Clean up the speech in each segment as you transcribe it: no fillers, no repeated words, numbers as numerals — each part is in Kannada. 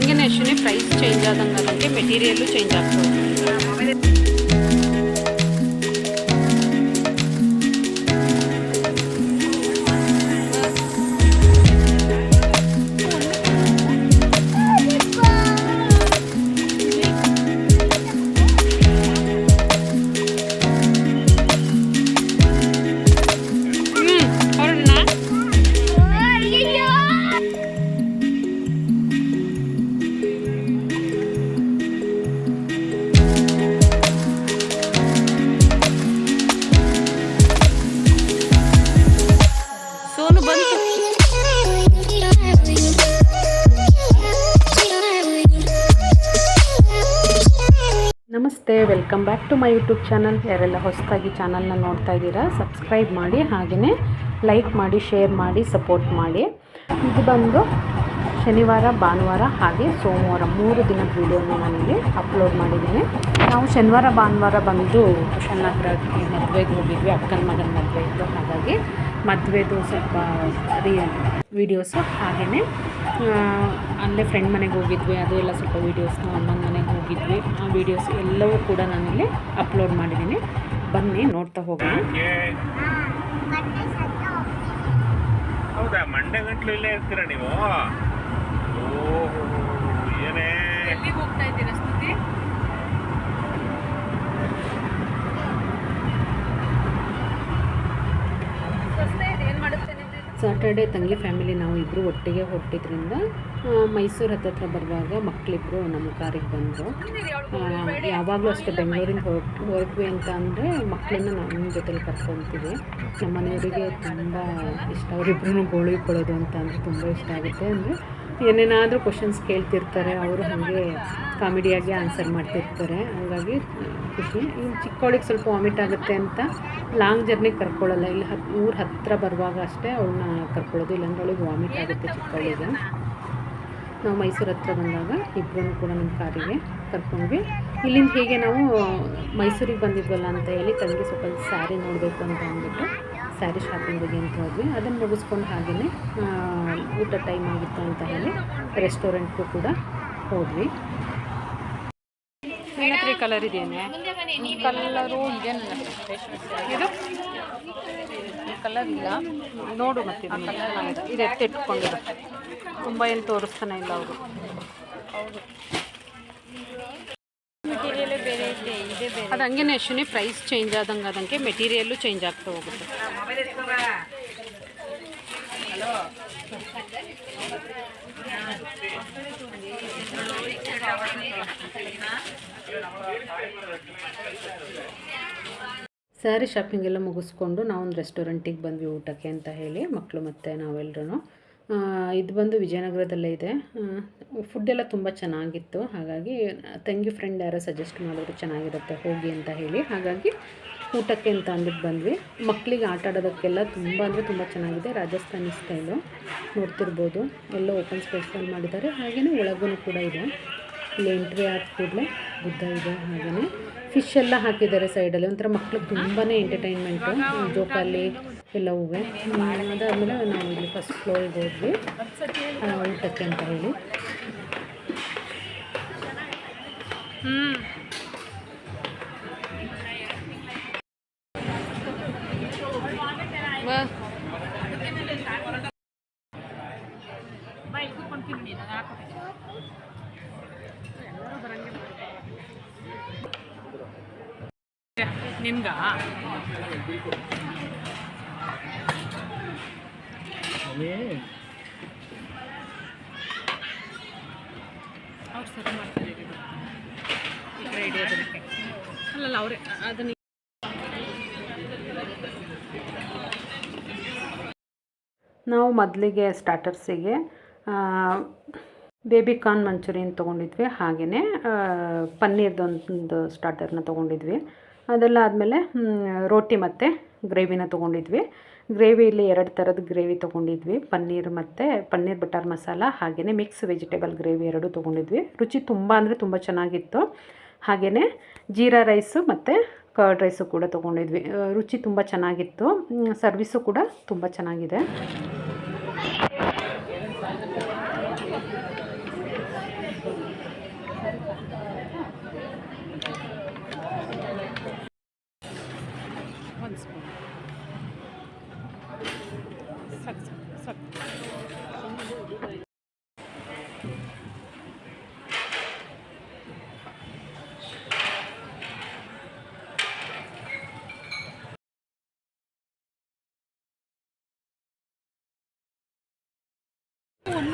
ಹಂಗೆ ಅಷ್ಟೇ ಪ್ರೈಸ್ ಚೇಂಜ್ ಆದಂಗೆ ಅದಕ್ಕೆ ಮೆಟೀರಿಯಲ್ಲು ಚೇಂಜ್ ಆಗ್ತದೆ. ನಮಸ್ತೆ, welcome back to my YouTube channel. ಯಾರೆಲ್ಲ ಹೊಸದಾಗಿ ಚಾನಲ್ನ ನೋಡ್ತಾ ಇದ್ದೀರಾ ಸಬ್ಸ್ಕ್ರೈಬ್ ಮಾಡಿ, ಹಾಗೆಯೇ ಲೈಕ್ ಮಾಡಿ, ಶೇರ್ ಮಾಡಿ, ಸಪೋರ್ಟ್ ಮಾಡಿ. ಇದು ಬಂದು ಶನಿವಾರ, ಭಾನುವಾರ ಹಾಗೆ ಸೋಮವಾರ 3 ದಿನದ ವೀಡಿಯೋನ ನನಗೆ ಅಪ್ಲೋಡ್ ಮಾಡಿದ್ದೀನಿ. ನಾವು ಶನಿವಾರ ಭಾನುವಾರ ಬಂದು ಕುಶಾಲನಗರಕ್ಕೆ ಮದುವೆಗೆ ಹೋಗಿದ್ವಿ. ಅಕ್ಕನ ಮಗನ ಮದುವೆ ಇತ್ತು, ಹಾಗಾಗಿ ಮದುವೆದು ಸ್ವಲ್ಪ ವೀಡಿಯೋಸು, ಹಾಗೆಯೇ ಅಲ್ಲೇ ಫ್ರೆಂಡ್ ಮನೆಗೆ ಹೋಗಿದ್ವಿ, ಅದು ಎಲ್ಲ ಸ್ವಲ್ಪ ವೀಡಿಯೋಸ್ನ ಅಮ್ಮನ ಮನೆಗೆ ಹೋಗಿದ್ವಿ. ಆ ವೀಡಿಯೋಸ್ ಎಲ್ಲವೂ ಕೂಡ ನಾನಿಲ್ಲಿ ಅಪ್ಲೋಡ್ ಮಾಡಿದ್ದೀನಿ. ಬನ್ನಿ ನೋಡ್ತಾ ಹೋಗೋಣ. ಹೌದಾ, ಮಂಡ್ಯ ಗಂಟ್ಲು ಇಲ್ಲೇ ಇರ್ತೀರಾ ನೀವು? ಏನೇ ಹೋಗ್ತಾ ಇದ್ದೀರಾ ಸ್ತುತಿ? ಸಾಟರ್ಡೆ ತಂಗಿ ಫ್ಯಾಮಿಲಿ ನಾವು ಇಬ್ಬರು ಒಟ್ಟಿಗೆ ಹೊರಟಿದ್ರಿಂದ ಮೈಸೂರು ಹತ್ತತ್ರ ಬರುವಾಗ ಮಕ್ಕಳಿಬ್ಬರು ನಮ್ಮ ಕಾರಿಗೆ ಬಂದರು. ಯಾವಾಗಲೂ ಅಷ್ಟೇ ಬೆಂಗಳೂರಿಂದ ಹೊರಟ್ವಿ ಅಂತ ಅಂದರೆ ಮಕ್ಕಳನ್ನ ನಮ್ಮ ಜೊತೆಲಿ ಕರ್ಕೊತೀವಿ. ನಮ್ಮ ಮನೆಯವರಿಗೆ ತುಂಬ ಇಷ್ಟ, ಅವರಿಬ್ಬರೂ ಗೋಳಿ ಕೊಡೋದು ಅಂತ ಅಂದರೆ ತುಂಬ ಇಷ್ಟ ಆಗುತ್ತೆ. ಅಂದರೆ ಏನೇನಾದರೂ ಕ್ವಶನ್ಸ್ ಕೇಳ್ತಿರ್ತಾರೆ, ಅವರು ಹಾಗೆ ಕಾಮಿಡಿಯಾಗಿ ಆನ್ಸರ್ ಮಾಡ್ತಿರ್ತಾರೆ. ಹಾಗಾಗಿ ಖುಷಿ. ಇನ್ನು ಚಿಕ್ಕವಳಿಗೆ ಸ್ವಲ್ಪ ವಾಮಿಟ್ ಆಗುತ್ತೆ ಅಂತ ಲಾಂಗ್ ಜರ್ನಿಗೆ ಕರ್ಕೊಳ್ಳಲ್ಲ, ಇಲ್ಲಿ ಊರು ಹತ್ತಿರ ಬರುವಾಗ ಅಷ್ಟೇ ಅವಳನ್ನ ಕರ್ಕೊಳ್ಳೋದು, ಇಲ್ಲಾಂದ್ರೆ ಅವಳಿಗೆ ವಾಮಿಟ್ ಆಗುತ್ತೆ ಚಿಕ್ಕವಳಿಗೆ. ನಾವು ಮೈಸೂರು ಹತ್ರ ಬಂದಾಗ ಇಬ್ಬರೂ ಕೂಡ ನಮ್ಮ ಕಾರಿಗೆ ಕರ್ಕೊಂಡ್ವಿ. ಇಲ್ಲಿಂದ ಹೀಗೆ ನಾವು ಮೈಸೂರಿಗೆ ಬಂದಿದ್ವಲ್ಲ ಅಂತ ಹೇಳಿ ತಂಗಿ ಸ್ವಲ್ಪ ಸ್ಯಾರಿ ನೋಡಬೇಕು ಅಂತ ಅಂದ್ಬಿಟ್ಟು ಸ್ಯಾರಿ ಶಾಪಿಂಗಿಗೆ ಅಂತ ಹೋದ್ವಿ. ಅದನ್ನು ಮುಗಿಸ್ಕೊಂಡು ಹಾಗೆಯೇ ಊಟ ಟೈಮ್ ಆಗಿತ್ತು ಅಂತ ಹೇಳಿ ರೆಸ್ಟೋರೆಂಟ್ಗೂ ಕೂಡ ಹೋದ್ವಿ. ಏನತ್ರಿ ಕಲರ್ ಇದೆಯೇನೆ? ಕಲರು ಇದೇನಲ್ಲ, ಇದು ಕಲರ್ ಇಲ್ಲ ನೋಡು. ಮತ್ತು ಇದು ಎತ್ತಿಟ್ಕೊಂಡಿರೋ ತುಂಬ ಏನು ತೋರಿಸ್ತಾನೆ ಇಲ್ಲ ಅವರು. ಹೌದು, ಮೆಟೀರಿಯಲ್ಲೇ ಬೇರೆ ಇದೆ, ಇದೇ ಬೇರೆ. ಅದು ಹಂಗೆ ಅಷ್ಟೇ ಪ್ರೈಸ್ ಚೇಂಜ್ ಆದಂಗೆ ಅದಕ್ಕೆ ಮೆಟೀರಿಯಲ್ಲು ಚೇಂಜ್ ಆಗ್ತಾ ಹೋಗುತ್ತೆ. ಸ್ಯಾರಿ ಶಾಪಿಂಗ್ ಎಲ್ಲ ಮುಗಿಸ್ಕೊಂಡು ನಾವೊಂದು ರೆಸ್ಟೋರೆಂಟಿಗೆ ಬಂದ್ವಿ ಊಟಕ್ಕೆ ಅಂತ ಹೇಳಿ, ಮಕ್ಕಳು ಮತ್ತು ನಾವೆಲ್ಲರೂ. ಇದು ಬಂದು ವಿಜಯನಗರದಲ್ಲೇ ಇದೆ. ಫುಡ್ ಎಲ್ಲ ತುಂಬ ಚೆನ್ನಾಗಿತ್ತು. ಹಾಗಾಗಿ ತಂಗಿ ಫ್ರೆಂಡ್ ಯಾರೋ ಸಜೆಸ್ಟ್ ಮಾಡಿದ್ರು ಚೆನ್ನಾಗಿರುತ್ತೆ ಹೋಗಿ ಅಂತ ಹೇಳಿ, ಹಾಗಾಗಿ ಊಟಕ್ಕೆ ಅಂತ ಅಂದ್ಬಿಟ್ಟು ಬಂದ್ವಿ. ಮಕ್ಕಳಿಗೆ ಆಟ ಆಡೋದಕ್ಕೆಲ್ಲ ತುಂಬ ಅಂದರೆ ತುಂಬ ಚೆನ್ನಾಗಿದೆ. ರಾಜಸ್ಥಾನಿ ಸ್ಟೈಲು ನೋಡ್ತಿರ್ಬೋದು, ಎಲ್ಲ ಓಪನ್ ಸ್ಪೇಸಲ್ಲಿ ಮಾಡಿದ್ದಾರೆ. ಹಾಗೆಯೇ ಒಳಗೂ ಕೂಡ ಇದೆ. ಇಲ್ಲಿ ಎಂಟ್ರಿ ಆದ ಕೂಡಲೇ ಬುದ್ಧ ಇದೆ. ಹಾಗೆಯೇ ಫಿಶ್ ಎಲ್ಲ ಹಾಕಿದ್ದಾರೆ ಸೈಡಲ್ಲಿ, ಒಂಥರ ಮಕ್ಳಿಗೆ ತುಂಬಾ ಎಂಟರ್ಟೈನ್ಮೆಂಟು, ಜೋಕಾಲಿ ಎಲ್ಲವೂ. ಅದಾದಮೇಲೆ ನಾವು ಇಲ್ಲಿ ಫಸ್ಟ್ ಫ್ಲೋರಿಗೆ ಹೋದ್ವಿ ಊಟಕ್ಕೆ ಅಂತ ಹೇಳಿ. ನಿಮ್ಗ ಅವ್ರು ಸರಿ ಮಾಡ್ತಾರೆ ರೆಡಿ ಅದಕ್ಕೆ ಅಲ್ಲಲ್ಲ ಅವರೇ ಅದನ್ನು. ನಾವು ಮೊದಲಿಗೆ ಸ್ಟಾರ್ಟರ್ಸಿಗೆ ಬೇಬಿ ಕಾರ್ನ್ ಮಂಚೂರಿಯನ್ ತೊಗೊಂಡಿದ್ವಿ, ಹಾಗೆಯೇ ಪನ್ನೀರ್ದೊಂದು ಸ್ಟಾರ್ಟರ್ನ ತೊಗೊಂಡಿದ್ವಿ. ಅದೆಲ್ಲ ಆದಮೇಲೆ ರೋಟಿ ಮತ್ತು ಗ್ರೇವಿನ ತೊಗೊಂಡಿದ್ವಿ. ಗ್ರೇವಿಯಲ್ಲಿ 2 ಥರದ ಗ್ರೇವಿ ತೊಗೊಂಡಿದ್ವಿ, ಪನ್ನೀರ್ ಮತ್ತು ಪನ್ನೀರ್ ಬಟರ್ ಮಸಾಲ, ಹಾಗೆಯೇ ಮಿಕ್ಸ್ ವೆಜಿಟೇಬಲ್ ಗ್ರೇವಿ 2 ತೊಗೊಂಡಿದ್ವಿ. ರುಚಿ ತುಂಬ ಅಂದರೆ ತುಂಬ ಚೆನ್ನಾಗಿತ್ತು. ಹಾಗೆಯೇ ಜೀರಾ ರೈಸು ಮತ್ತು ಕರ್ಡ್ ರೈಸು ಕೂಡ ತೊಗೊಂಡಿದ್ವಿ. ರುಚಿ ತುಂಬ ಚೆನ್ನಾಗಿತ್ತು. ಸರ್ವಿಸು ಕೂಡ ತುಂಬ ಚೆನ್ನಾಗಿದೆ.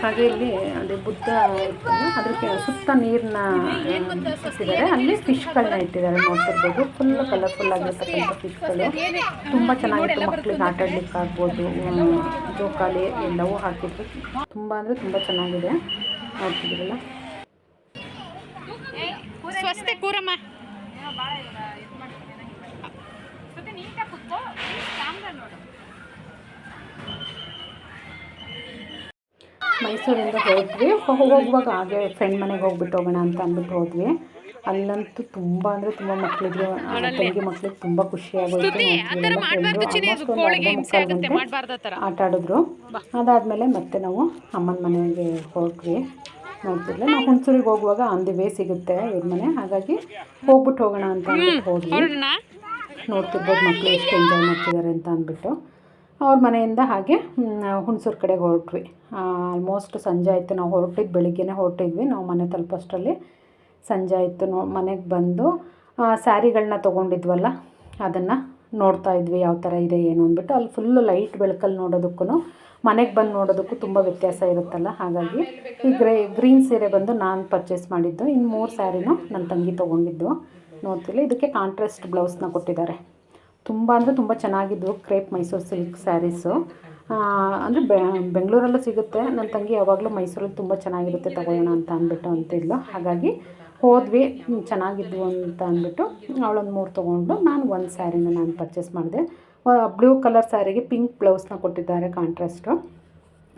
ಹಾಗೆ ಇಲ್ಲಿ ಅದೇ ಬುದ್ಧ ಇತ್ತಲ್ಲ ಅದಕ್ಕೆ ಸುತ್ತ ನೀರನ್ನ ಇಟ್ಟಿದ್ದಾರೆ. ಅಲ್ಲಿ ಫಿಶ್ಗಳನ್ನ ಇಟ್ಟಿದ್ದಾರೆ, ನೋಡ್ತಿರ್ಬೋದು. ಫುಲ್ ಕಲರ್ಫುಲ್ ಆಗಿರ್ತಕ್ಕಂಥ ಫಿಶ್ಗಳು ತುಂಬ ಚೆನ್ನಾಗಿತ್ತು. ಮಕ್ಕಳಿಗೆ ಆಟ ಆಡ್ಲಿಕ್ಕೆ ಆಗ್ಬೋದು, ಜೋಕಾಲಿ ಎಲ್ಲವೂ ಹಾಕಿದ್ರು. ತುಂಬ ಅಂದರೆ ತುಂಬ ಚೆನ್ನಾಗಿದೆ, ನೋಡ್ತಿದ್ರಲ್ಲ. ಸ್ವಸ್ತೆ ಕೂರಮ್ಮ. ಮೈಸೂರಿಂದ ಹೊರಟ್ವಿ. ಹೋಗುವಾಗ ಹಾಗೆ ಫ್ರೆಂಡ್ ಮನೆಗೆ ಹೋಗ್ಬಿಟ್ಟು ಹೋಗೋಣ ಅಂತ ಅಂದ್ಬಿಟ್ಟು ಹೋದ್ವಿ. ಅಲ್ಲಂತೂ ತುಂಬ ಅಂದರೆ ತುಂಬ ಮಕ್ಕಳಿಗೆ, ತಂಗಿ ಮಕ್ಕಳಿಗೆ ತುಂಬ ಖುಷಿಯಾಗೋಯ್ತು. ಆಟ ಆಡಿದ್ರು. ಅದಾದಮೇಲೆ ಮತ್ತೆ ನಾವು ಅಮ್ಮನ ಮನೆಗೆ ಹೊರಟ್ವಿ. ನೋಡ್ತಿರ್ಲಿಲ್ಲ, ನಾವು ಹುಣಸೂರಿಗೆ ಹೋಗುವಾಗ ಆನ್ ದಿ ವೇ ಸಿಗುತ್ತೆ ಇವ್ರ ಮನೆ, ಹಾಗಾಗಿ ಹೋಗ್ಬಿಟ್ಟು ಹೋಗೋಣ ಅಂತ ಅಂದ್ಬಿಟ್ಟು ಹೋದ್ವಿ. ನೋಡ್ತಿರ್ಬೋದು ಮಕ್ಕಳು ಎಷ್ಟು ಎಂಜಾಯ್ ಮಾಡ್ತಿದ್ದಾರೆ ಅಂತ ಅಂದ್ಬಿಟ್ಟು ಅವ್ರ ಮನೆಯಿಂದ ಹಾಗೆ ಹುಣಸೂರು ಕಡೆಗೆ ಹೊರಟ್ವಿ. ಆಲ್ಮೋಸ್ಟ್ ಸಂಜೆ ಆಯಿತು. ನಾವು ಹೊರಟಿದ್ದು ಬೆಳಿಗ್ಗೆನೇ ಹೊರಟಿದ್ವಿ. ನಾವು ಮನೆ ತಲುಪೋಷ್ಟರಲ್ಲಿ ಸಂಜೆ ಆಯಿತು. ಮನೆಗೆ ಬಂದು ಸ್ಯಾರಿಗಳನ್ನ ತೊಗೊಂಡಿದ್ವಲ್ಲ ಅದನ್ನು ನೋಡ್ತಾ ಇದ್ವಿ, ಯಾವ ಥರ ಇದೆ ಏನು ಅಂದ್ಬಿಟ್ಟು. ಅಲ್ಲಿ ಫುಲ್ಲು ಲೈಟ್ ಬೆಳಕಲ್ಲಿ ನೋಡೋದಕ್ಕೂ ಮನೆಗೆ ಬಂದು ನೋಡೋದಕ್ಕೂ ತುಂಬ ವ್ಯತ್ಯಾಸ ಇರುತ್ತಲ್ಲ. ಹಾಗಾಗಿ ಈ ಗ್ರೀನ್ ಸೀರೆ ಬಂದು ನಾನು ಪರ್ಚೇಸ್ ಮಾಡಿದ್ದು. ಇನ್ನು 3 ಸ್ಯಾರಿನೂ ನನ್ನ ತಂಗಿ ತೊಗೊಂಡಿದ್ದು. ನೋಡ್ತಿಲ್ಲ, ಇದಕ್ಕೆ ಕಾಂಟ್ರಾಸ್ಟ್ ಬ್ಲೌಸ್ನ ಕೊಟ್ಟಿದ್ದಾರೆ. ತುಂಬ ಅಂದರೆ ತುಂಬ ಚೆನ್ನಾಗಿದ್ವು ಕ್ರೇಪ್ ಮೈಸೂರು ಸಿಲ್ಕ್ ಸ್ಯಾರೀಸು. ಅಂದರೆ ಬೆಂಗಳೂರಲ್ಲೂ ಸಿಗುತ್ತೆ. ನನ್ನ ತಂಗಿ ಯಾವಾಗಲೂ ಮೈಸೂರಲ್ಲಿ ತುಂಬ ಚೆನ್ನಾಗಿರುತ್ತೆ, ತೊಗೊಳ್ಳೋಣ ಅಂತ ಅಂದ್ಬಿಟ್ಟು ಅಂತಿದ್ಲು. ಹಾಗಾಗಿ ಹೋದ್ವಿ, ಚೆನ್ನಾಗಿದ್ವು ಅಂತ ಅಂದ್ಬಿಟ್ಟು ಅವಳೊಂದು 3 ತೊಗೊಂಡು ನಾನು 1 ಸ್ಯಾರಿನ ನಾನು ಪರ್ಚೇಸ್ ಮಾಡಿದೆ. ಬ್ಲೂ ಕಲರ್ ಸ್ಯಾರಿಗೆ ಪಿಂಕ್ ಬ್ಲೌಸ್ನ ಕೊಟ್ಟಿದ್ದಾರೆ ಕಾಂಟ್ರಾಸ್ಟು.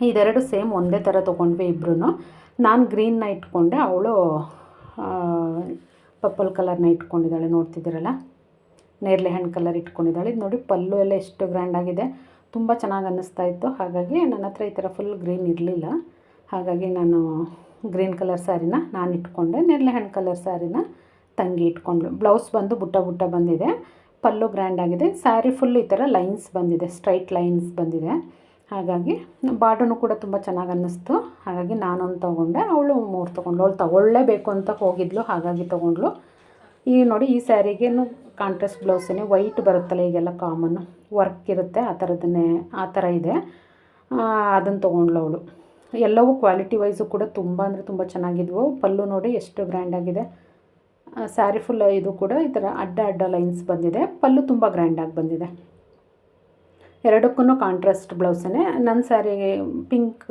ಇದೆರಡು ಸೇಮ್ ಒಂದೇ ಥರ ತೊಗೊಂಡ್ವಿ ಇಬ್ಬರೂ. ನಾನು ಗ್ರೀನ್ನ ಇಟ್ಕೊಂಡೆ, ಅವಳು ಪರ್ಪಲ್ ಕಲರ್ನ ಇಟ್ಕೊಂಡಿದ್ದಾಳೆ. ನೋಡ್ತಿದ್ದೀರಲ್ಲ, ನೇರಳೆ ಹಣ್ಣು ಕಲರ್ ಇಟ್ಕೊಂಡಿದ್ದಾಳೆ. ಇದು ನೋಡಿ ಪಲ್ಲು ಎಲ್ಲ ಎಷ್ಟು ಗ್ರ್ಯಾಂಡಾಗಿದೆ, ತುಂಬ ಚೆನ್ನಾಗಿ ಅನ್ನಿಸ್ತಾ ಇತ್ತು. ಹಾಗಾಗಿ ನನ್ನ ಹತ್ರ ಈ ಥರ ಫುಲ್ ಗ್ರೀನ್ ಇರಲಿಲ್ಲ, ಹಾಗಾಗಿ ನಾನು ಗ್ರೀನ್ ಕಲರ್ ಸ್ಯಾರಿನ ನಾನು ಇಟ್ಕೊಂಡೆ. ನೇರಳೆ ಹಣ್ಣು ಕಲರ್ ಸ್ಯಾರಿನ ತಂಗಿ ಇಟ್ಕೊಂಡ್ಳು. ಬ್ಲೌಸ್ ಬಂದು ಬುಟ್ಟ ಬುಟ್ಟ ಬಂದಿದೆ, ಪಲ್ಲು ಗ್ರ್ಯಾಂಡಾಗಿದೆ. ಸ್ಯಾರಿ ಫುಲ್ ಈ ಥರ ಲೈನ್ಸ್ ಬಂದಿದೆ, ಸ್ಟ್ರೈಟ್ ಲೈನ್ಸ್ ಬಂದಿದೆ. ಹಾಗಾಗಿ ಬಾರ್ಡರ್ನು ಕೂಡ ತುಂಬ ಚೆನ್ನಾಗಿ ಅನ್ನಿಸ್ತು. ಹಾಗಾಗಿ ನಾನೊಂದು ತೊಗೊಂಡೆ, ಅವಳು 3 ತೊಗೊಂಡ್ಳು. ಅವಳು ತೊಗೊಳ್ಳೇಬೇಕು ಅಂತ ಹೋಗಿದ್ಲು, ಹಾಗಾಗಿ ತೊಗೊಂಡ್ಳು. ಈಗ ನೋಡಿ, ಈ ಸ್ಯಾರಿಗೇನು ಕಾಂಟ್ರಾಸ್ಟ್ ಬ್ಲೌಸೇ ವೈಟ್ ಬರುತ್ತಲ್ಲ, ಈಗೆಲ್ಲ ಕಾಮನ್ ವರ್ಕ್ ಇರುತ್ತೆ ಆ ಥರ ಇದೆ. ಅದನ್ನು ತೊಗೊಂಡ್ಳು ಅವಳು. ಎಲ್ಲವೂ ಕ್ವಾಲಿಟಿ ವೈಸು ಕೂಡ ತುಂಬ ಅಂದರೆ ತುಂಬ ಚೆನ್ನಾಗಿದ್ವು. ಪಲ್ಲು ನೋಡಿ ಎಷ್ಟು ಗ್ರ್ಯಾಂಡಾಗಿದೆ. ಸ್ಯಾರಿ ಫುಲ್ ಇದು ಕೂಡ ಈ ಥರ ಅಡ್ಡ ಲೈನ್ಸ್ ಬಂದಿದೆ. ಪಲ್ಲು ತುಂಬ ಗ್ರ್ಯಾಂಡಾಗಿ ಬಂದಿದೆ. ಎರಡಕ್ಕೂ ಕಾಂಟ್ರಾಸ್ಟ್ ಬ್ಲೌಸೇ. ನನ್ನ ಸ್ಯಾರಿಗೆ ಪಿಂಕ್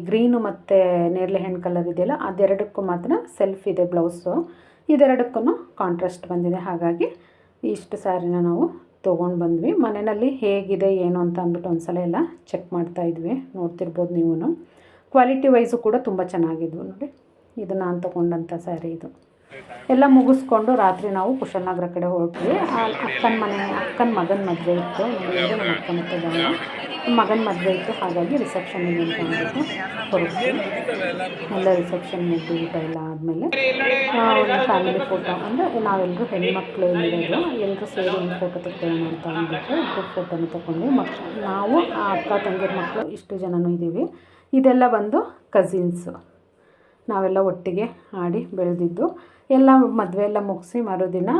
ಗ್ರೀನು ಮತ್ತು ನೇರಳೆ ಹಣ್ಣು ಕಲರ್ ಇದೆಯಲ್ಲ, ಅದೆರಡಕ್ಕೂ ಮಾತ್ರ ಸೆಲ್ಫ್ ಇದೆ ಬ್ಲೌಸು. ಇದೆರಡಕ್ಕೂ ಕಾಂಟ್ರಾಸ್ಟ್ ಬಂದಿದೆ. ಹಾಗಾಗಿ ಇಷ್ಟು ಸ್ಯಾರಿನ ನಾವು ತೊಗೊಂಡು ಬಂದ್ವಿ. ಮನೆಯಲ್ಲಿ ಹೇಗಿದೆ ಏನು ಅಂತ ಅಂದ್ಬಿಟ್ಟು ಒಂದು ಸಲ ಎಲ್ಲ ಚೆಕ್ ಮಾಡ್ತಾಯಿದ್ವಿ. ನೋಡ್ತಿರ್ಬೋದು ನೀವು. ಕ್ವಾಲಿಟಿ ವೈಸು ಕೂಡ ತುಂಬ ಚೆನ್ನಾಗಿದ್ವು ನೋಡಿ. ಇದು ನಾನು ತೊಗೊಂಡಂಥ ಸ್ಯಾರಿ. ಇದು ಎಲ್ಲ ಮುಗಿಸ್ಕೊಂಡು ರಾತ್ರಿ ನಾವು ಕುಶಾಲನಗರ ಕಡೆ ಹೊರಟ್ವಿ. ಅಕ್ಕನ ಮಗನ ಮದುವೆ ಇತ್ತು. ನಮ್ಮ ಅಕ್ಕ ಮತ್ತು ಮಗನ ಮದುವೆ ಇತ್ತು, ಹಾಗಾಗಿ ರಿಸೆಪ್ಷನಿಗೆ ಅಂತ ಅಂದ್ಬಿಟ್ಟು ಹೊರಟ್ವಿ. ಎಲ್ಲ ರಿಸೆಪ್ಷನ್ ಮುಗಿದು ಊಟ ಎಲ್ಲ ಆದಮೇಲೆ ಒಂದು ಫ್ಯಾಮಿಲಿ ಫೋಟೋ, ಅಂದರೆ ನಾವೆಲ್ಲರೂ ಹೆಣ್ಮಕ್ಳು ಇರೋದು, ಎಲ್ಲರೂ ಸೇರಿ ಒಂದು ಫೋಟೋ ತೆಕ್ಕೊಳ್ಳೋಣ ಅಂತ ಅಂದ್ಬಿಟ್ಟು ಗ್ರೂಪ್ ಫೋಟೋನ ತೊಗೊಂಡ್ವಿ. ನಾವು ಅಕ್ಕ ತಂಗಿರ ಮಕ್ಕಳು ಇಷ್ಟು ಜನನೂ ಇದ್ದೀವಿ. ಇದೆಲ್ಲ ಬಂದು ಕಸಿನ್ಸು, ನಾವೆಲ್ಲ ಒಟ್ಟಿಗೆ ಆಡಿ ಬೆಳೆದಿದ್ದು. ಎಲ್ಲ ಮದುವೆ ಎಲ್ಲ ಮುಗಿಸಿ ಮರುದಿನ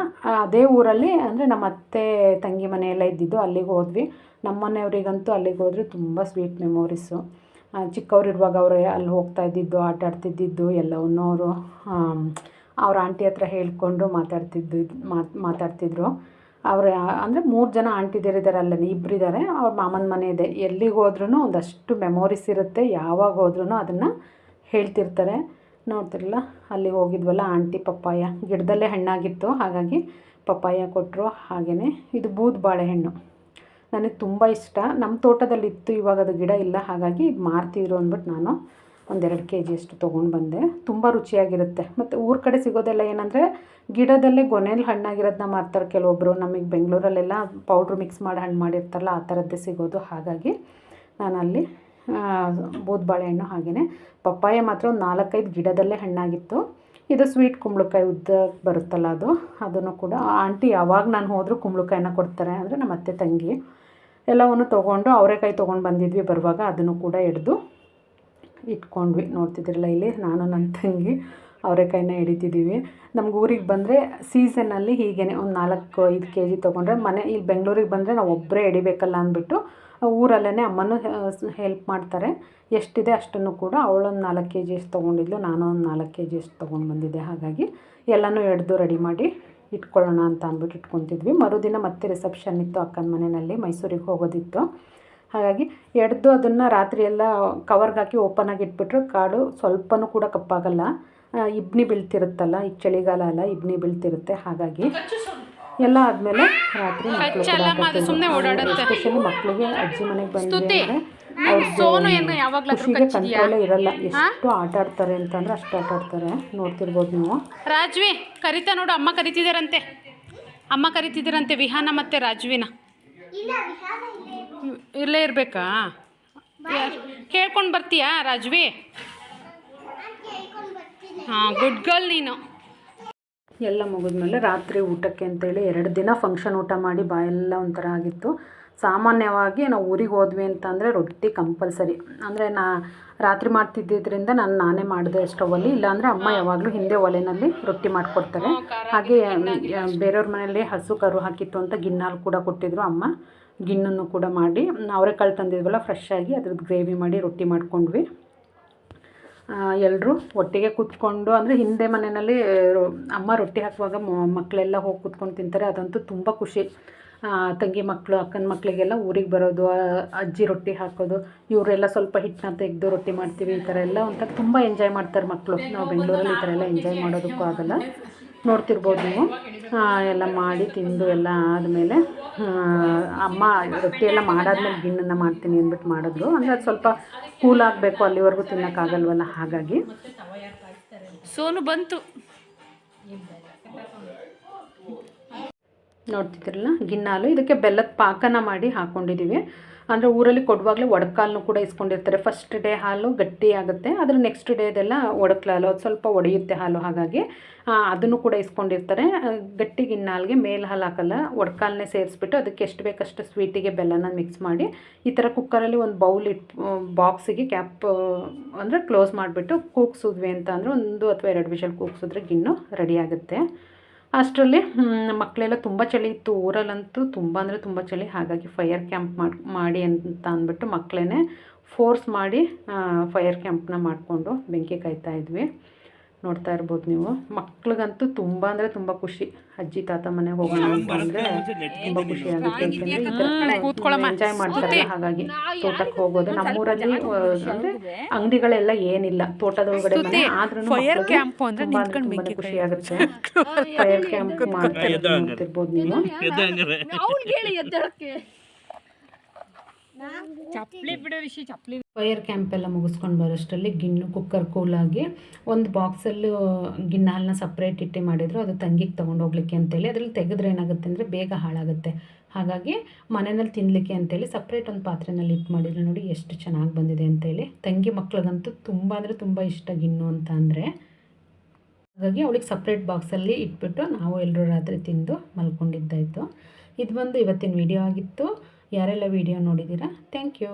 ಅದೇ ಊರಲ್ಲಿ, ಅಂದರೆ ನಮ್ಮ ಅತ್ತೆ ತಂಗಿ ಮನೆಯೆಲ್ಲ ಇದ್ದಿದ್ದು, ಅಲ್ಲಿಗೆ ಹೋದ್ವಿ. ನಮ್ಮ ಮನೆಯವರಿಗಂತೂ ಅಲ್ಲಿಗೆ ಹೋದರೆ ತುಂಬ ಸ್ವೀಟ್ ಮೆಮೊರೀಸು. ಚಿಕ್ಕವರಿರುವಾಗ ಅವರು ಅಲ್ಲಿ ಹೋಗ್ತಾ ಇದ್ದಿದ್ದು, ಆಟ ಆಡ್ತಿದ್ದಿದ್ದು ಎಲ್ಲವನ್ನೂ ಅವರು ಅವ್ರ ಆಂಟಿ ಹತ್ರ ಹೇಳ್ಕೊಂಡು ಮಾತಾಡ್ತಿದ್ರು. ಅವರು ಅಂದರೆ 3 ಜನ ಆಂಟಿದಿರಿದ್ದಾರೆ, ಅಲ್ಲೇ ಇಬ್ಬರಿದ್ದಾರೆ. ಅವ್ರ ಮಾಮನ ಮನೆ ಇದೆ. ಎಲ್ಲಿಗೆ ಹೋದ್ರೂ ಒಂದಷ್ಟು ಮೆಮೊರೀಸ್ ಇರುತ್ತೆ. ಯಾವಾಗ ಹೋದ್ರೂ ಅದನ್ನು ಹೇಳ್ತಿರ್ತಾರೆ. ನೋಡ್ತಿರಲ್ಲ, ಅಲ್ಲಿಗೆ ಹೋಗಿದ್ವಲ್ಲ, ಆಂಟಿ ಪಪ್ಪಾಯ ಗಿಡದಲ್ಲೇ ಹಣ್ಣಾಗಿತ್ತು, ಹಾಗಾಗಿ ಪಪ್ಪಾಯ ಕೊಟ್ಟರು. ಹಾಗೆಯೇ ಇದು ಬೂದ್ ಬಾಳೆಹಣ್ಣು ನನಗೆ ತುಂಬ ಇಷ್ಟ. ನಮ್ಮ ತೋಟದಲ್ಲಿತ್ತು, ಇವಾಗ ಅದು ಗಿಡ ಇಲ್ಲ, ಹಾಗಾಗಿ ಇದು ಮಾರ್ತಿದ್ರು ಅಂದ್ಬಿಟ್ಟು ನಾನು 1-2 kg ಅಷ್ಟು ತೊಗೊಂಡು ಬಂದೆ. ತುಂಬ ರುಚಿಯಾಗಿರುತ್ತೆ. ಮತ್ತು ಊರ ಕಡೆ ಸಿಗೋದೆಲ್ಲ ಏನಂದರೆ ಗಿಡದಲ್ಲೇ ಗೊನೆಯಲ್ಲಿ ಹಣ್ಣಾಗಿರೋದನ್ನ ಮಾರ್ತಾರೆ ಕೆಲವೊಬ್ಬರು. ನಮಗೆ ಬೆಂಗಳೂರಲ್ಲೆಲ್ಲ ಪೌಡ್ರ್ ಮಿಕ್ಸ್ ಮಾಡಿ ಹಣ್ಣು ಮಾಡಿರ್ತಾರಲ್ಲ, ಆ ಥರದ್ದೇ ಸಿಗೋದು. ಹಾಗಾಗಿ ನಾನಲ್ಲಿ ಬೂದ್ ಬಾಳೆಹಣ್ಣು, ಹಾಗೆಯೇ ಪಪ್ಪಾಯ ಮಾತ್ರ ಒಂದು 4-5 ಗಿಡದಲ್ಲೇ ಹಣ್ಣಾಗಿತ್ತು. ಇದು ಸ್ವೀಟ್ ಕುಂಬಳಕಾಯಿ ಉದ್ದ ಬರುತ್ತಲ್ಲ, ಅದನ್ನು ಕೂಡ ಆಂಟಿ ಯಾವಾಗ ನಾನು ಹೋದರೂ ಕುಂಬಳಕಾಯಿನ ಕೊಡ್ತಾರೆ. ಅಂದರೆ ನಮ್ಮ ಅತ್ತೆ ತಂಗಿ ಎಲ್ಲವನ್ನು ತೊಗೊಂಡು, ಅವರೆಕಾಯಿ ತೊಗೊಂಡು ಬಂದಿದ್ವಿ ಬರುವಾಗ, ಅದನ್ನು ಕೂಡ ಹಿಡ್ದು ಇಟ್ಕೊಂಡ್ವಿ. ನೋಡ್ತಿದ್ದಿರಲ್ಲ, ಇಲ್ಲಿ ನಾನು ನನ್ನ ತಂಗಿ ಅವರೆಕಾಯಿನ ಹಿಡಿತಿದ್ದೀವಿ. ನಮ್ಗೆ ಊರಿಗೆ ಬಂದರೆ ಸೀಸನ್ನಲ್ಲಿ ಹೀಗೇ ಒಂದು 4-5 kg ತೊಗೊಂಡ್ರೆ, ಇಲ್ಲಿ ಬೆಂಗಳೂರಿಗೆ ಬಂದರೆ ನಾವು ಒಬ್ಬರೇ ಹಿಡಿಬೇಕಲ್ಲ ಅಂದ್ಬಿಟ್ಟು ಊರಲ್ಲೇ ಅಮ್ಮನೂ ಹೆಲ್ಪ್ ಮಾಡ್ತಾರೆ. ಎಷ್ಟಿದೆ ಅಷ್ಟನ್ನು ಕೂಡ ಅವಳೊಂದು 4 kg ಅಷ್ಟು ತೊಗೊಂಡಿದ್ಲು, ನಾನು ಒಂದು 4 kg ಅಷ್ಟು ತೊಗೊಂಡು ಬಂದಿದ್ದೆ. ಹಾಗಾಗಿ ಎಲ್ಲನೂ ಎಡ್ದು ರೆಡಿ ಮಾಡಿ ಇಟ್ಕೊಳ್ಳೋಣ ಅಂತ ಅಂದ್ಬಿಟ್ಟು ಇಟ್ಕೊತಿದ್ವಿ. ಮರುದಿನ ಮತ್ತೆ ರಿಸೆಪ್ಷನ್ ಇತ್ತು ಅಕ್ಕನ ಮನೆಯಲ್ಲಿ, ಮೈಸೂರಿಗೆ ಹೋಗೋದಿತ್ತು. ಹಾಗಾಗಿ ಎಡ್ದು ಅದನ್ನು ರಾತ್ರಿ ಎಲ್ಲ ಕವರ್ಗೆ ಹಾಕಿ ಓಪನಾಗಿ ಇಟ್ಬಿಟ್ರೆ ಕಾಳು ಸ್ವಲ್ಪನೂ ಕೂಡ ಕಪ್ಪಾಗಲ್ಲ. ಇಬ್ನಿ ಬೀಳ್ತಿರುತ್ತಲ್ಲ, ಈಗ ಚಳಿಗಾಲ ಅಲ್ಲ, ಇಬ್ನಿ ಬೀಳ್ತಿರುತ್ತೆ. ಹಾಗಾಗಿ ಎಲ್ಲ ಆದಮೇಲೆ ರಾತ್ರಿ ಮಕ್ಕಳು ಎಸ್ಪೆಷಲಿ ಮಕ್ಕಳಿಗೆ ಅಜ್ಜಿ ಮನೆಗೆ ಬಂದರೆ ಖುಷಿಗೆ ಕಂಟ್ರೋಲೇ ಇರಲ್ಲ. ಎಷ್ಟು ಆಟ ಆಡ್ತಾರೆ ಅಂತಂದರೆ ಅಷ್ಟು ಆಟ ಆಡ್ತಾರೆ. ನೋಡ್ತಿರ್ಬೋದು ನೀವು. ರಾಜ್ವಿ ಕರಿತಾ ನೋಡು, ಅಮ್ಮ ಕರಿತಿದ್ದಾರಂತೆ, ಅಮ್ಮ ಕರಿತಿದ್ದೀರಂತೆ ವಿಹಾನ ಮತ್ತು ರಾಜ್ವಿನ. ಇಲ್ಲೇ ಇರಬೇಕಾ? ಕೇಳ್ಕೊಂಡು ಬರ್ತೀಯಾ ರಾಜ್ವಿ? ಹಾಂ, ಗುಡ್ ಗರ್ಲ್ ನೀನು. ಎಲ್ಲ ಮುಗಿದ್ಮೇಲೆ ರಾತ್ರಿ ಊಟಕ್ಕೆ ಅಂತೇಳಿ 2 ದಿನ ಫಂಕ್ಷನ್ ಊಟ ಮಾಡಿ ಬಾಯೆಲ್ಲ ಒಂಥರ ಆಗಿತ್ತು. ಸಾಮಾನ್ಯವಾಗಿ ನಾವು ಊರಿಗೆ ಹೋದ್ವಿ ಅಂತಂದರೆ ರೊಟ್ಟಿ ಕಂಪಲ್ಸರಿ. ಅಂದರೆ ರಾತ್ರಿ ಮಾಡ್ತಿದ್ದಿದ್ದರಿಂದ ನಾನೇ ಮಾಡಿದೆ ಸ್ಟವಲ್ಲಿ, ಇಲ್ಲಾಂದರೆ ಅಮ್ಮ ಯಾವಾಗಲೂ ಹಿಂದೆ ಒಲೆಯಲ್ಲಿ ರೊಟ್ಟಿ ಮಾಡಿಕೊಡ್ತಾರೆ. ಹಾಗೆ ಬೇರೆಯವ್ರ ಮನೆಯಲ್ಲಿ ಹಸು ಕರು ಹಾಕಿತ್ತು ಅಂತ ಗಿಣ್ಣಾಲು ಕೂಡ ಕೊಟ್ಟಿದ್ರು ಅಮ್ಮ. ಗಿಣ್ಣನ್ನು ಕೂಡ ಮಾಡಿ ಅವರೆಕಾಳು ತಂದಿದ್ವಲ್ಲ ಫ್ರೆಶ್ ಆಗಿ ಅದ್ರದ್ದು ಗ್ರೇವಿ ಮಾಡಿ ರೊಟ್ಟಿ ಮಾಡ್ಕೊಂಡ್ವಿ. ಎಲ್ಲರೂ ಒಟ್ಟಿಗೆ ಕೂತ್ಕೊಂಡು, ಅಂದರೆ ಹಿಂದೆ ಮನೆಯಲ್ಲಿ ಅಮ್ಮ ರೊಟ್ಟಿ ಹಾಕುವಾಗ ಮಕ್ಕಳೆಲ್ಲ ಹೋಗಿ ಕೂತ್ಕೊಂಡು ತಿಂತಾರೆ. ಅದಂತೂ ತುಂಬ ಖುಷಿ. ತಂಗಿ ಮಕ್ಕಳು, ಅಕ್ಕನ ಮಕ್ಕಳಿಗೆಲ್ಲ ಊರಿಗೆ ಬರೋದು, ಅಜ್ಜಿ ರೊಟ್ಟಿ ಹಾಕೋದು, ಇವರೆಲ್ಲ ಸ್ವಲ್ಪ ಹಿಟ್ಟನ್ನ ತೆಗೆದು ರೊಟ್ಟಿ ಮಾಡ್ತೀವಿ, ಈ ಥರ ಎಲ್ಲ ಒಂಥರ ತುಂಬ ಎಂಜಾಯ್ ಮಾಡ್ತಾರೆ ಮಕ್ಕಳು. ನಾವು ಬೆಂಗಳೂರಲ್ಲಿ ಈ ಥರ ಎಲ್ಲ ಎಂಜಾಯ್ ಮಾಡೋದಕ್ಕೂ ಆಗಲ್ಲ. ನೋಡ್ತಿರ್ಬೋದು ನೀವು. ಎಲ್ಲ ಮಾಡಿ ತಿಂದು ಎಲ್ಲ ಆದಮೇಲೆ ಅಮ್ಮ ರೊಟ್ಟಿ ಎಲ್ಲ ಮಾಡಾದ್ಮೇಲೆ ಗಿಣ್ಣನ್ನು ಮಾಡ್ತೀನಿ ಅಂದ್ಬಿಟ್ಟು ಮಾಡಿದ್ರು. ಅಂದರೆ ಅದು ಸ್ವಲ್ಪ ಕೂಲ್ ಆಗಬೇಕು, ಅಲ್ಲಿವರೆಗೂ ತಿನ್ನೋಕ್ಕಾಗಲ್ವಲ್ಲ. ಹಾಗಾಗಿ ಸೋನು ಬಂತು. ನೋಡ್ತಿದ್ರಲ್ಲ ಗಿಣ್ಣಾಲು, ಇದಕ್ಕೆ ಬೆಲ್ಲದ ಪಾಕನ ಮಾಡಿ ಹಾಕ್ಕೊಂಡಿದ್ದೀವಿ. ಅಂದರೆ ಊರಲ್ಲಿ ಕೊಡುವಾಗಲೇ ಒಡಕಾಲನ್ನು ಕೂಡ ಇಸ್ಕೊಂಡಿರ್ತಾರೆ. ಫಸ್ಟ್ ಡೇ ಹಾಲು ಗಟ್ಟಿ ಆಗುತ್ತೆ, ಅದ್ರ ನೆಕ್ಸ್ಟ್ ಡೇದೆಲ್ಲ ಒಡಕಲಾಲು ಅದು ಸ್ವಲ್ಪ ಒಡೆಯುತ್ತೆ ಹಾಲು. ಹಾಗಾಗಿ ಅದನ್ನು ಕೂಡ ಇಸ್ಕೊಂಡಿರ್ತಾರೆ. ಗಟ್ಟಿ ಗಿಣ್ಣಾಲ್ಗೆ ಮೇಲೆ ಹಾಲು ಹಾಕಲ್ಲ, ಒಡಕಾಲನ್ನೇ ಸೇರಿಸ್ಬಿಟ್ಟು ಅದಕ್ಕೆ ಎಷ್ಟು ಬೇಕಷ್ಟು ಸ್ವೀಟಿಗೆ ಬೆಲ್ಲನ ಮಿಕ್ಸ್ ಮಾಡಿ ಈ ಥರ ಕುಕ್ಕರಲ್ಲಿ ಒಂದು ಬೌಲ್ ಬಾಕ್ಸಿಗೆ ಕ್ಯಾಪ್ ಅಂದರೆ ಕ್ಲೋಸ್ ಮಾಡಿಬಿಟ್ಟು ಕೂಗ್ಸಿದ್ವಿ ಅಂತ ಅಂದರೆ 1 ಅಥವಾ 2 ವಿಷಲ್ ಕೂಗ್ಸಿದ್ರೆ ಗಿಣ್ಣು ರೆಡಿ ಆಗುತ್ತೆ. ಅಷ್ಟರಲ್ಲಿ ಮಕ್ಕಳೆಲ್ಲ ತುಂಬ ಚಳಿ ಇತ್ತು ಊರಲ್ಲಂತೂ, ತುಂಬ ಅಂದರೆ ತುಂಬ ಚಳಿ. ಹಾಗಾಗಿ ಫೈರ್ ಕ್ಯಾಂಪ್ ಮಾಡಿ ಅಂತ ಅಂದ್ಬಿಟ್ಟು ಮಕ್ಕಳೇ ಫೋರ್ಸ್ ಮಾಡಿ ಫೈರ್ ಕ್ಯಾಂಪ್ನ ಮಾಡಿಕೊಂಡು ಬೆಂಕಿ ಕಾಯ್ತಾ ಇದ್ವಿ. ನೋಡ್ತಾ ಇರ್ಬೋದು ನೀವು. ಮಕ್ಳಿಗಂತೂ ತುಂಬ ಅಂದರೆ ತುಂಬ ಖುಷಿ. ಅಜ್ಜಿ ತಾತ ಮನೆಗೆ ಹೋಗೋಣ ಅಂತಂದರೆ ತುಂಬ ಖುಷಿ ಆಗುತ್ತೆ. ಯಾಕೆಂದರೆ ಎಂಜಾಯ್ ಮಾಡ್ತಾರೆ. ಹಾಗಾಗಿ ತೋಟಕ್ಕೆ ಹೋಗೋದು, ನಮ್ಮೂರಲ್ಲಿ ಅಂದರೆ ಅಂಗಡಿಗಳೆಲ್ಲ ಏನಿಲ್ಲ, ತೋಟದೊಳಗಡೆ ಮನೆ ಆದ್ರೂ ತುಂಬಾ ಖುಷಿ ಆಗುತ್ತೆ. ಫೈರ್ ಕ್ಯಾಂಪ್ ಮಾಡ್ತಾ ನೋಡ್ತಿರ್ಬೋದು ನೀವು. ಫೈರ್ ಕ್ಯಾಂಪ್ ಎಲ್ಲ ಮುಗಿಸ್ಕೊಂಡು ಬರೋಷ್ಟರಲ್ಲಿ ಗಿಣ್ಣು ಕುಕ್ಕರ್ ಕೂಲಾಗಿ ಒಂದು ಬಾಕ್ಸಲ್ಲಿ ಗಿಣ್ಣು ಹಾಲನ್ನ ಸಪ್ರೇಟ್ ಇಟ್ಟು ಮಾಡಿದ್ರು. ಅದು ತಂಗಿಗೆ ತೊಗೊಂಡು ಹೋಗ್ಲಿಕ್ಕೆ ಅಂತೇಳಿ. ಅದ್ರಲ್ಲಿ ತೆಗೆದ್ರೆ ಏನಾಗುತ್ತೆ ಅಂದರೆ ಬೇಗ ಹಾಳಾಗುತ್ತೆ. ಹಾಗಾಗಿ ಮನೆಯಲ್ಲಿ ತಿನ್ನಲಿಕ್ಕೆ ಅಂತೇಳಿ ಸಪ್ರೇಟ್ ಒಂದು ಪಾತ್ರೆನಲ್ಲಿ ಇಟ್ಟು ಮಾಡಿದ್ರು. ನೋಡಿ ಎಷ್ಟು ಚೆನ್ನಾಗಿ ಬಂದಿದೆ ಅಂತೇಳಿ. ತಂಗಿ ಮಕ್ಳಿಗಂತೂ ತುಂಬ ಅಂದರೆ ತುಂಬ ಇಷ್ಟ ಗಿಣ್ಣು ಅಂತ ಅಂದರೆ. ಹಾಗಾಗಿ ಅವಳಿಗೆ ಸಪ್ರೇಟ್ ಬಾಕ್ಸಲ್ಲಿ ಇಟ್ಬಿಟ್ಟು ನಾವು ಎಲ್ಲರೂ ರಾತ್ರಿ ತಿಂದು ಮಲ್ಕೊಂಡಿದ್ದಾಯಿತು. ಇದು ಬಂದು ಇವತ್ತಿನ ವಿಡಿಯೋ ಆಗಿತ್ತು. ಯಾರೆಲ್ಲ ವಿಡಿಯೋ ನೋಡಿದ್ದೀರಾ, ಥ್ಯಾಂಕ್ ಯು.